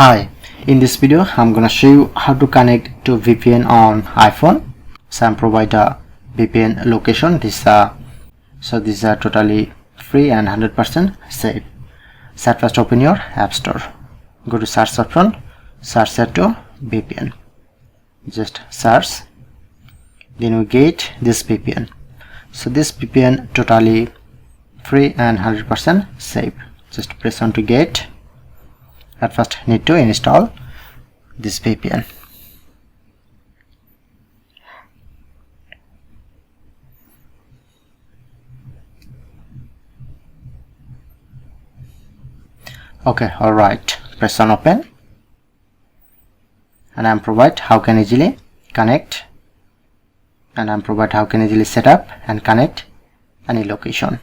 Hi, in this video I'm gonna show you how to connect to VPN on iPhone. So I'm provide a VPN location. This is totally free and 100% safe. So first open your App Store. Go to search option, search set to VPN. Just search. Then we get this VPN. So this VPN totally free and 100% safe. Just press on to get. At first need to install this VPN. Okay, alright, press on open, and I'm provide how can easily connect, and I'm provide how can easily set up and connect any location.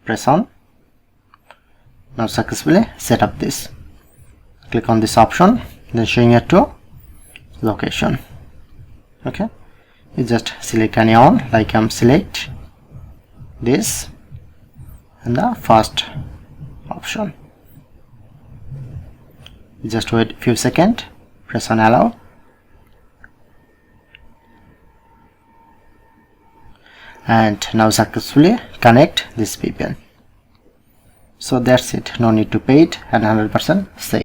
Press on. Now successfully set up this. Click on this option, then showing it to location. Okay, you just select any one, like I'm select this and the first option. Just wait few seconds, press on allow, and now successfully connect this VPN. So that's it, no need to pay it and 100% safe.